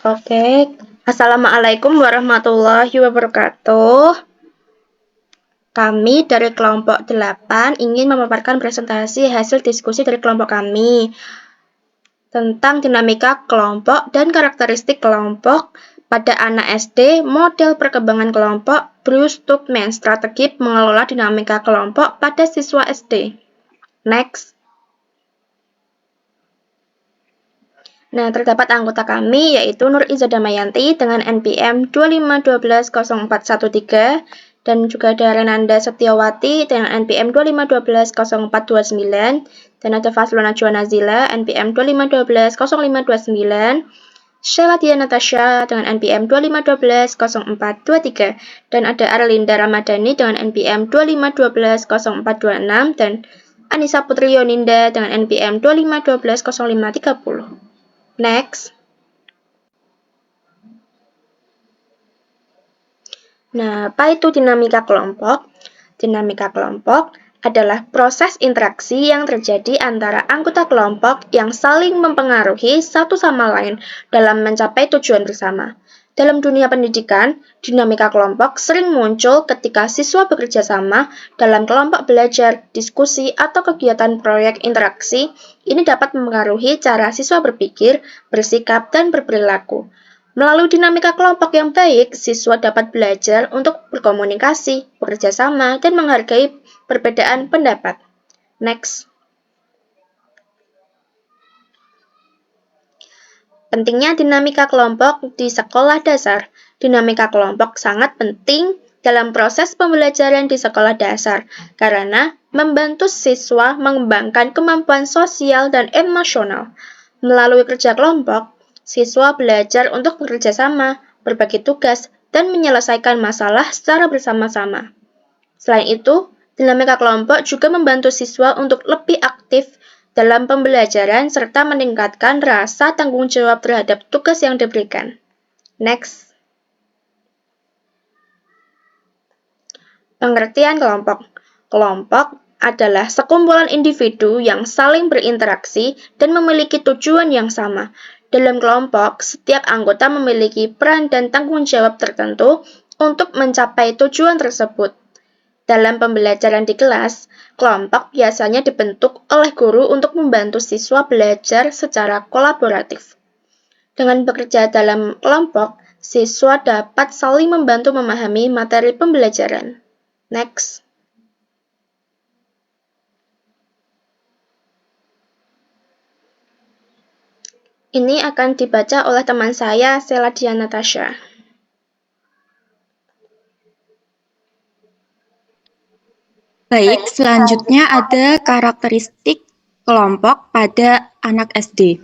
Oke, Assalamualaikum warahmatullahi wabarakatuh. Kami dari kelompok 8 ingin memaparkan presentasi hasil diskusi dari kelompok kami tentang dinamika kelompok dan karakteristik kelompok pada anak SD, model perkembangan kelompok, Bruce Tuckman, strategi mengelola dinamika kelompok pada siswa SD. Next. Nah, terdapat anggota kami yaitu Nur Iza Damayanti dengan NPM 251204113 dan juga ada Renanda Setiawati dengan NPM 251200429 dan ada Faslona Najwa Nazila NPM 251200529, Sheila Dia Natasha dengan NPM 251200423 dan ada Arlinda Ramadhani dengan NPM 251200426 dan Anissa Putri Yoninda dengan NPM 251200530. Next. Nah, apa itu dinamika kelompok? Dinamika kelompok adalah proses interaksi yang terjadi antara anggota kelompok yang saling mempengaruhi satu sama lain dalam mencapai tujuan bersama. Dalam dunia pendidikan, dinamika kelompok sering muncul ketika siswa bekerja sama dalam kelompok belajar, diskusi, atau kegiatan proyek interaksi. Ini dapat mempengaruhi cara siswa berpikir, bersikap, dan berperilaku. Melalui dinamika kelompok yang baik, siswa dapat belajar untuk berkomunikasi, bekerja sama, dan menghargai perbedaan pendapat. Next. Pentingnya dinamika kelompok di sekolah dasar. Dinamika kelompok sangat penting dalam proses pembelajaran di sekolah dasar karena membantu siswa mengembangkan kemampuan sosial dan emosional. Melalui kerja kelompok, siswa belajar untuk bekerja sama, berbagi tugas, dan menyelesaikan masalah secara bersama-sama. Selain itu, dinamika kelompok juga membantu siswa untuk lebih aktif dalam pembelajaran serta meningkatkan rasa tanggung jawab terhadap tugas yang diberikan. Next. Pengertian kelompok. Kelompok adalah sekumpulan individu yang saling berinteraksi dan memiliki tujuan yang sama. Dalam kelompok, setiap anggota memiliki peran dan tanggung jawab tertentu untuk mencapai tujuan tersebut. Dalam pembelajaran di kelas, kelompok biasanya dibentuk oleh guru untuk membantu siswa belajar secara kolaboratif. Dengan bekerja dalam kelompok, siswa dapat saling membantu memahami materi pembelajaran. Next. Ini akan dibaca oleh teman saya, Sheila Dia Natasha. Baik, selanjutnya ada karakteristik kelompok pada anak SD.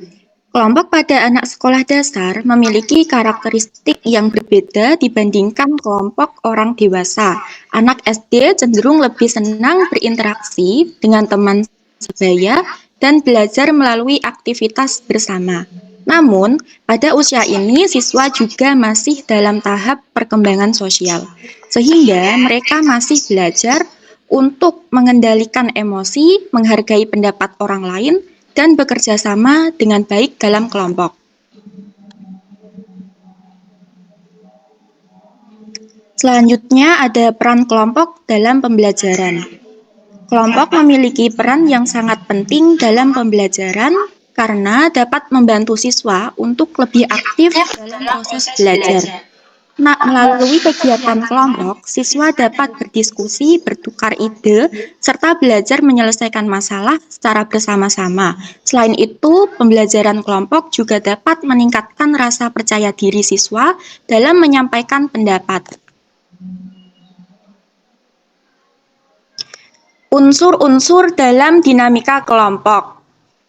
Kelompok pada anak sekolah dasar memiliki karakteristik yang berbeda dibandingkan kelompok orang dewasa. Anak SD cenderung lebih senang berinteraksi dengan teman sebaya dan belajar melalui aktivitas bersama. Namun, pada usia ini siswa juga masih dalam tahap perkembangan sosial, sehingga mereka masih belajar untuk mengendalikan emosi, menghargai pendapat orang lain, dan bekerja sama dengan baik dalam kelompok. Selanjutnya ada peran kelompok dalam pembelajaran. Kelompok memiliki peran yang sangat penting dalam pembelajaran karena dapat membantu siswa untuk lebih aktif dalam proses belajar. Melalui kegiatan kelompok, siswa dapat berdiskusi, bertukar ide, serta belajar menyelesaikan masalah secara bersama-sama. Selain itu, pembelajaran kelompok juga dapat meningkatkan rasa percaya diri siswa dalam menyampaikan pendapat. Unsur-unsur dalam dinamika kelompok.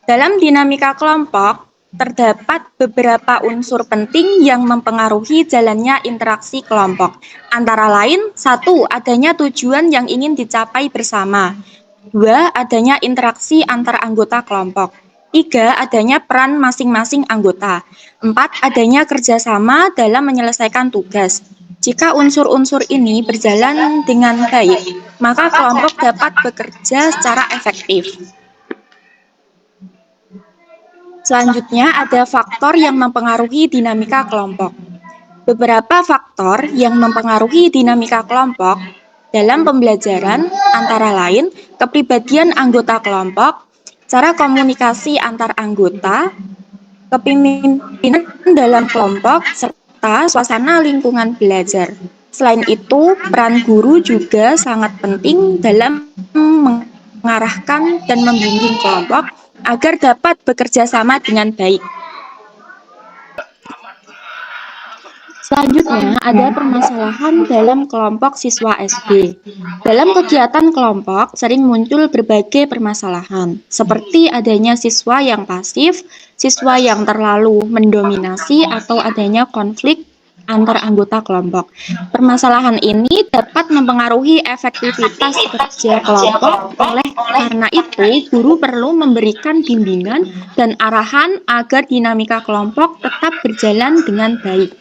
Dalam dinamika kelompok, terdapat beberapa unsur penting yang mempengaruhi jalannya interaksi kelompok. Antara lain, 1. Adanya tujuan yang ingin dicapai bersama. 2. Adanya interaksi antar anggota kelompok. 3. Adanya peran masing-masing anggota. 4. Adanya kerjasama dalam menyelesaikan tugas. Jika unsur-unsur ini berjalan dengan baik, maka kelompok dapat bekerja secara efektif. Selanjutnya ada faktor yang mempengaruhi dinamika kelompok. Beberapa faktor yang mempengaruhi dinamika kelompok dalam pembelajaran antara lain kepribadian anggota kelompok, cara komunikasi antar anggota, kepemimpinan dalam kelompok, serta suasana lingkungan belajar. Selain itu, peran guru juga sangat penting dalam mengarahkan dan membimbing kelompok agar dapat bekerja sama dengan baik. Selanjutnya, ada permasalahan dalam kelompok siswa SD. Dalam kegiatan kelompok, sering muncul berbagai permasalahan, seperti adanya siswa yang pasif, siswa yang terlalu mendominasi, atau adanya konflik antar anggota kelompok. Permasalahan ini dapat mempengaruhi efektivitas kerja kelompok. Oleh karena itu, guru perlu memberikan bimbingan dan arahan agar dinamika kelompok tetap berjalan dengan baik.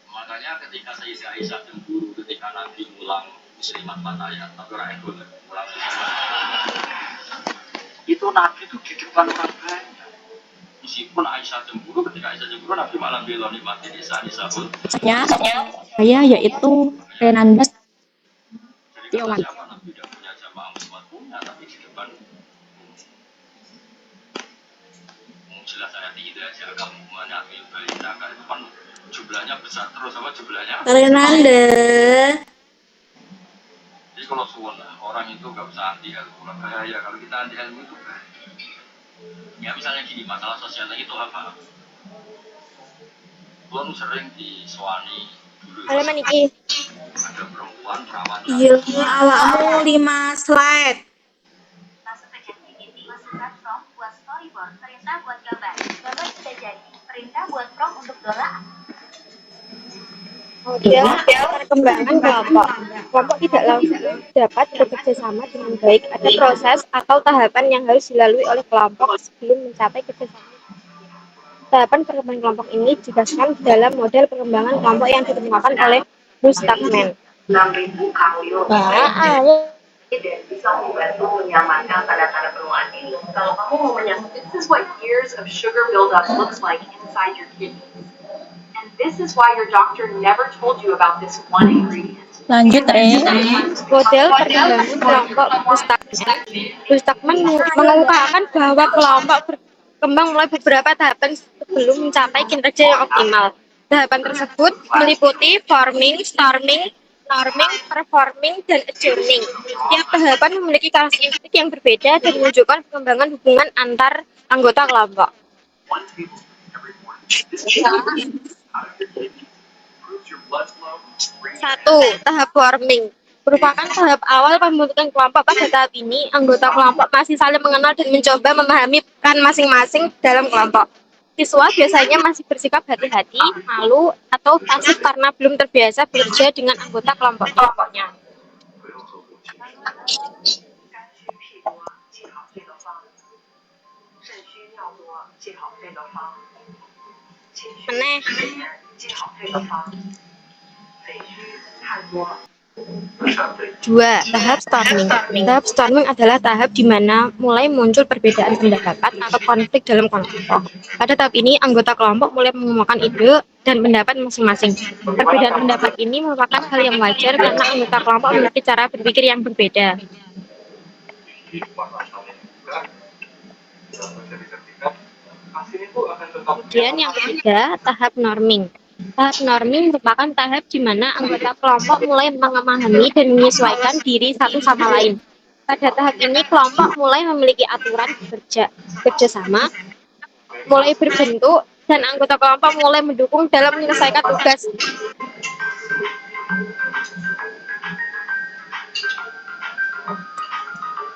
Makanya ketika Aisyah cemburu ketika Nabi ulang muslimat matanya, tapi orang itu ulang itu Nabi itu di depan orang banyak. Meskipun Aisyah cemburu, ketika Aisyah cemburu, Nabi malah bela nikmatin Aisyah pun. Saya yaitu Renanda Setiawan. Siapa Nabi tidak punya jamaah Muhammad punya, tapi di depan jelas saya tidak aja kamu mengambil balita kan itu kan jumlahnya besar terus apa jumlahnya? Renanda. Jadi kalau suwon orang itu nggak usah anti ilmu, bahaya kalau kita anti ilmu itu bahaya. Ya misalnya gini, masalah sosialnya itu apa? Belum sering disuani dulu. Halaman iki. Ada perempuan perawan. Iya, awakmu 5 slide. Buat storyboard, perintah buat gambar. Gambar sudah jadi. Perintah buat prompt untuk Dora. Model perkembangan kelompok. Kelompok tidak langsung dapat bekerja sama dengan baik. Ada proses atau tahapan yang harus dilalui oleh kelompok sebelum mencapai kerjasama. Tahapan perkembangan kelompok ini dijelaskan dalam model perkembangan kelompok yang ditemukan oleh Bustakman. 6.000 kameo dan bisa membantu menyamarkan tanda-tanda penuaan ini. Kalau kamu mau menyamakan, this is what years of sugar buildup looks like inside your kidneys. And this is why your doctor never told you about this one ingredient. Lanjut, Model perkembangan kelompok Bustakman mengungkapkan bahwa kelompok berkembang melalui beberapa tahapan sebelum mencapai kinerja yang optimal. Tahapan tersebut meliputi forming, storming, norming, performing, dan adjourning. Setiap tahapan memiliki karakteristik yang berbeda dan menunjukkan perkembangan hubungan antar anggota kelompok. 1. Tahap forming merupakan tahap awal pembentukan kelompok. Pada tahap ini, anggota kelompok masih saling mengenal dan mencoba memahami peran masing-masing dalam kelompok. Siswa biasanya masih bersikap hati-hati, malu, atau pasif karena belum terbiasa bekerja dengan anggota kelompoknya. Meneh. 2. Tahap storming. Tahap storming adalah tahap di mana mulai muncul perbedaan pendapat atau konflik dalam kelompok. Pada tahap ini, anggota kelompok mulai mengemukakan ide dan pendapat masing-masing. Perbedaan pendapat ini merupakan hal yang wajar karena anggota kelompok memiliki cara berpikir yang berbeda. Kemudian yang ketiga, tahap norming. Tahap norming merupakan tahap di mana anggota kelompok mulai memahami dan menyesuaikan diri satu sama lain. Pada tahap ini, kelompok mulai memiliki aturan kerjasama, mulai berbentuk, dan anggota kelompok mulai mendukung dalam menyelesaikan tugas.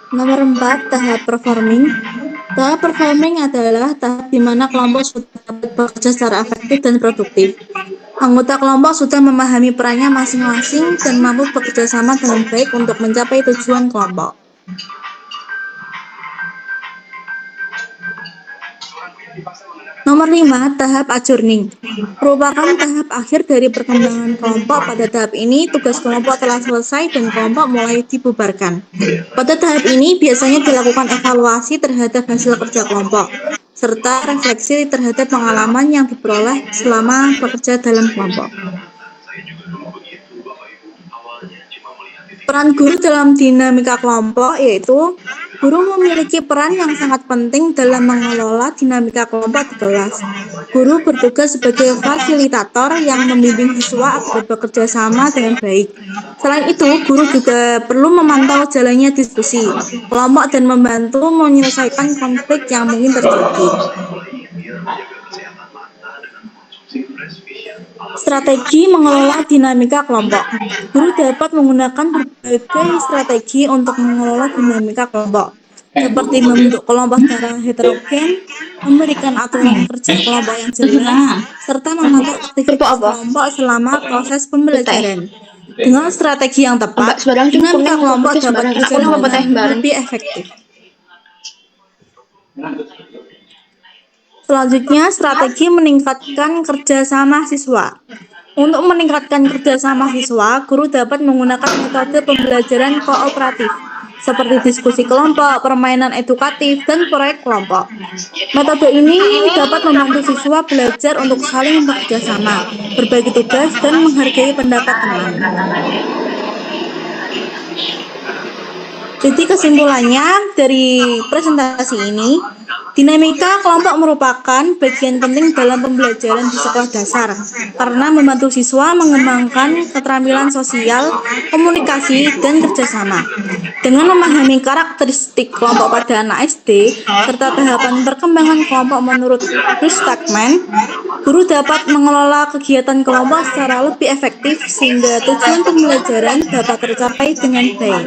Nomor 4, tahap performing. Tahap performing adalah tahap di mana kelompok sudah dapat bekerja secara efektif dan produktif. Anggota kelompok sudah memahami perannya masing-masing dan mampu bekerja sama dengan baik untuk mencapai tujuan kelompok. Nomor 5, tahap adjourning. Merupakan tahap akhir dari perkembangan kelompok. Pada tahap ini, tugas kelompok telah selesai dan kelompok mulai dibubarkan. Pada tahap ini, biasanya dilakukan evaluasi terhadap hasil kerja kelompok. serta refleksi terhadap pengalaman yang diperoleh selama bekerja dalam kelompok. Peran guru dalam dinamika kelompok yaitu guru memiliki peran yang sangat penting dalam mengelola dinamika kelompok di kelas. Guru bertugas sebagai fasilitator yang membimbing siswa agar bekerja sama dengan baik. Selain itu, guru juga perlu memantau jalannya diskusi kelompok dan membantu menyelesaikan konflik yang mungkin terjadi. Strategi mengelola dinamika kelompok. Guru dapat menggunakan berbagai strategi untuk mengelola dinamika kelompok, seperti membentuk kelompok secara heterogen, memberikan aturan kerja kelompok yang jelas, serta memantau aktivitas kelompok selama proses pembelajaran. Dengan strategi yang tepat, dinamika kelompok dapat berjalan dengan lebih efektif. Selanjutnya, strategi meningkatkan kerjasama siswa. Untuk meningkatkan kerjasama siswa, guru dapat menggunakan metode pembelajaran kooperatif, seperti diskusi kelompok, permainan edukatif, dan proyek kelompok. Metode ini dapat membantu siswa belajar untuk saling bekerja sama, berbagi tugas, dan menghargai pendapat teman. Jadi kesimpulannya dari presentasi ini, dinamika kelompok merupakan bagian penting dalam pembelajaran di sekolah dasar karena membantu siswa mengembangkan keterampilan sosial, komunikasi, dan kerjasama. Dengan memahami karakteristik kelompok pada anak SD serta tahapan perkembangan kelompok menurut Bruce Tuckman, guru dapat mengelola kegiatan kelompok secara lebih efektif sehingga tujuan pembelajaran dapat tercapai dengan baik.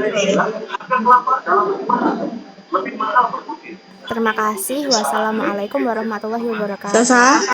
Terima kasih. Wassalamualaikum warahmatullahi wabarakatuh. Sasa.